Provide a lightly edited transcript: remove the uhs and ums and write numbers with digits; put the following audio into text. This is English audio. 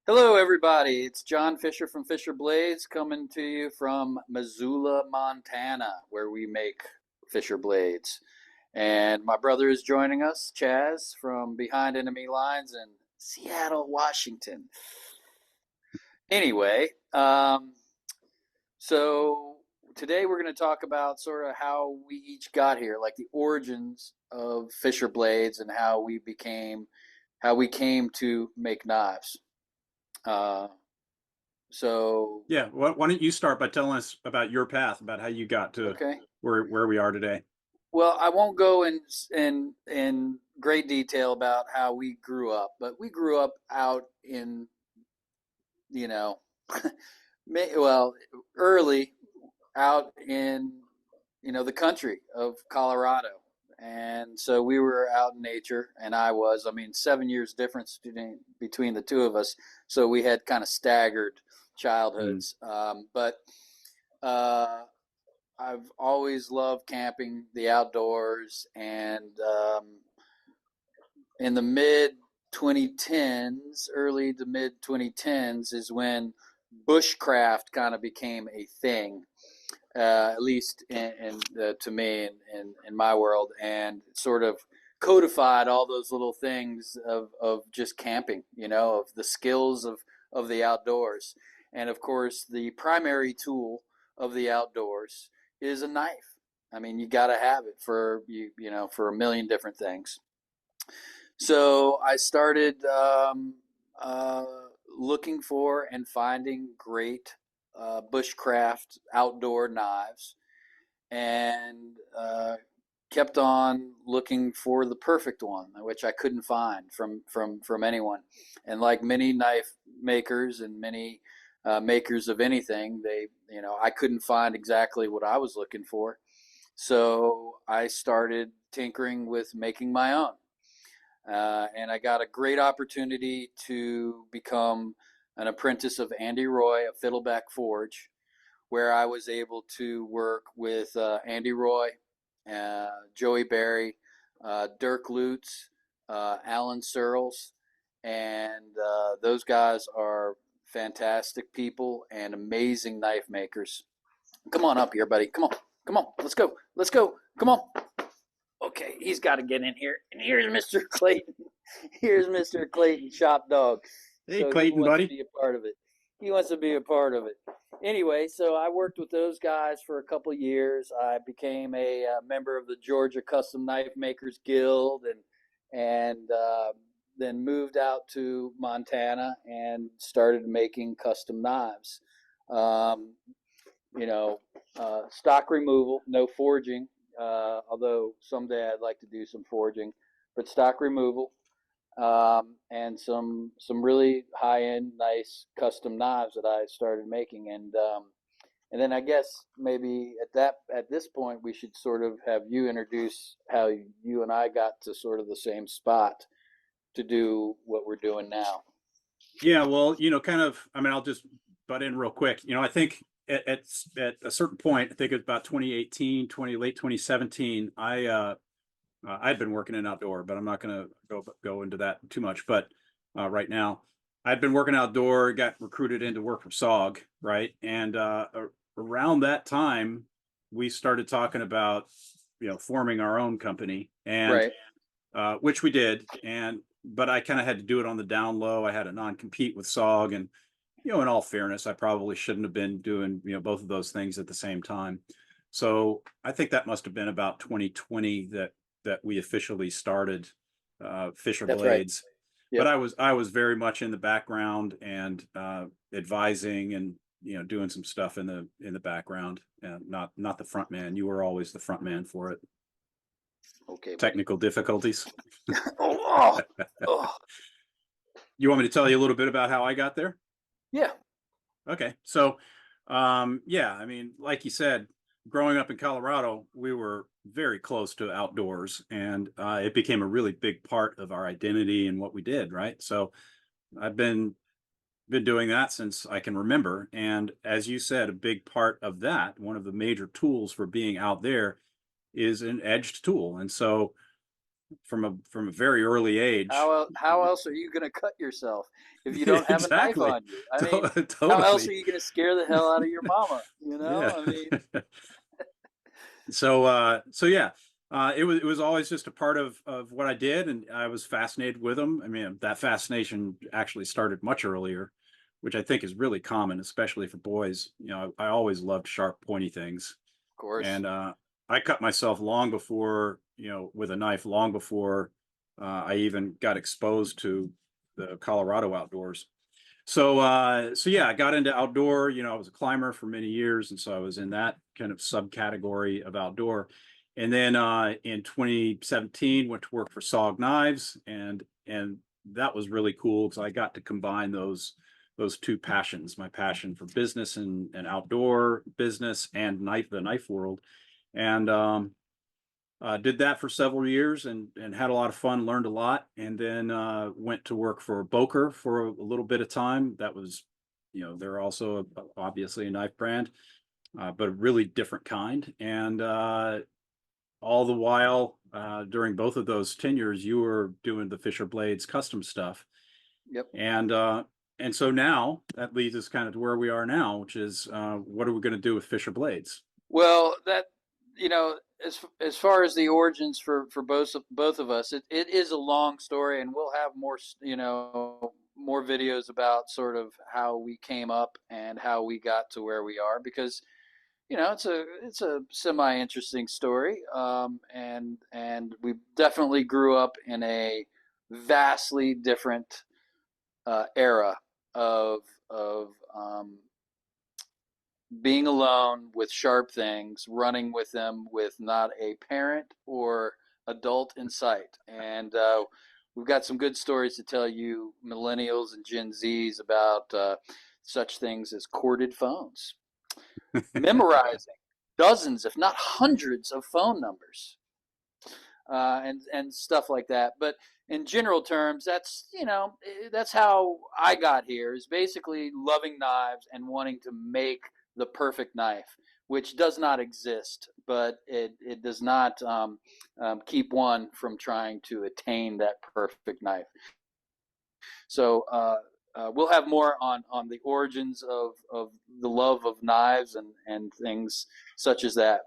Hello, everybody. It's John Fisher from Fisher Blades coming to you from Missoula, Montana, where we make Fisher Blades. And my brother is joining us, Chaz, from behind enemy lines in Seattle, Washington. Anyway, so today we're going to talk about sort of how we each got here, like the origins of Fisher Blades and how we came to make knives. Uh, so Yeah, why don't you start by telling us about your path, about how you got to Okay. where we are today? Well, I won't go in great detail about how we grew up, but we grew up out in, you know, well, early out in, the country of Colorado. And so we were out in nature, and I mean, 7 years difference between the two of us. So we had kind of staggered Mm. childhoods. But uh, I've always loved camping, the outdoors, and in the mid 2010s, early to mid 2010s, is when bushcraft kind of became a thing, at least to me in my world, and sort of codified all those little things of just camping, of the skills of the outdoors. And of course, the primary tool of the outdoors is a knife. I mean, you got to have it for for a million different things. So I started uh, looking for and finding great bushcraft outdoor knives, and kept on looking for the perfect one, which I couldn't find from anyone. And like many knife makers and many makers of anything, I couldn't find exactly what I was looking for. So I started tinkering with making my own. And I got a great opportunity to become an apprentice of Andy Roy of Fiddleback Forge, where I was able to work with Andy Roy, Joey Berry, Dirk Lutz, Alan Searles, and those guys are fantastic people and amazing knife makers. Come on up here, buddy. Come on. Let's go. Let's go. Come on. Okay, he's got to get in here. And here's Mr. Clayton. Here's Mr. Clayton, shop dog. Hey, So he Clayton, wants to buddy. be a part of it. He wants to be a part of it. Anyway, so I worked with those guys for a couple of years. I became a member of the Georgia Custom Knife Makers Guild, and then moved out to Montana and started making custom knives. Um, stock removal, no forging. Although someday I'd like to do some forging, but stock removal, and some really high end, nice custom knives that I started making, and then I guess maybe at this point we should sort of have you introduce how you and I got to sort of the same spot to do what we're doing now. Yeah, well, kind of. I mean, I'll just butt in real quick. I think at a certain point, I think it was about 2018, late 2017. I'd been working in outdoor, but I'm not going to go into that too much. But right now, I'd been working outdoor, got recruited into work for SOG, right? And around that time, we started talking about forming our own company, and Right. which we did. But I kind of had to do it on the down low. I had a non-compete with SOG, and in all fairness, I probably shouldn't have been doing both of those things at the same time. So I think that must have been about 2020 that we officially started Fisher That's right. Blades. But Yep. I was very much in the background and advising and doing some stuff in the background, and not the front man. You were always the front man for it. Okay, buddy. Technical difficulties. Oh, oh. You want me to tell you a little bit about how I got there? Yeah. Okay. So, yeah, I mean, like you said, growing up in Colorado, we were very close to outdoors, and it became a really big part of our identity and what we did, right? So I've been doing that since I can remember. And as you said, a big part of that, one of the major tools for being out there is an edged tool. And so from a very early age. How else are you going to cut yourself if you don't have a knife Exactly. on you? I mean, how else are Totally. you going to scare the hell out of your mama? Yeah. I mean, So yeah, it was always just a part of what I did, and I was fascinated with them. I mean, that fascination actually started much earlier, which I think is really common, especially for boys. I always loved sharp, pointy things, of course. and I cut myself long before, with a knife, long before I even got exposed to the Colorado outdoors. So yeah, I got into outdoor. I was a climber for many years, and so I was in that kind of subcategory of outdoor. And then in 2017, went to work for Sog Knives, and that was really cool because I got to combine those two passions: my passion for business and outdoor business, and the knife world. And did that for several years, and had a lot of fun, learned a lot, and then went to work for Boker for a little bit of time. That was, they're also obviously a knife brand, but a really different kind. And all the while, during both of those tenures, you were doing the Fisher Blades custom stuff. Yep. And so now that leads us kind of to where we are now, which is what are we going to do with Fisher Blades? Well, as far as the origins for both of us, it is a long story, and we'll have more more videos about sort of how we came up and how we got to where we are, because it's a semi interesting story, and we definitely grew up in a vastly different era of of being alone with sharp things, running with them with not a parent or adult in sight. And we've got some good stories to tell you, millennials and Gen Zs, about such things as corded phones, memorizing dozens, if not hundreds, of phone numbers, and stuff like that. But in general terms, that's how I got here. Is basically loving knives and wanting to make the perfect knife, which does not exist, but it does not keep one from trying to attain that perfect knife. So we'll have more on the origins of the love of knives and things such as that.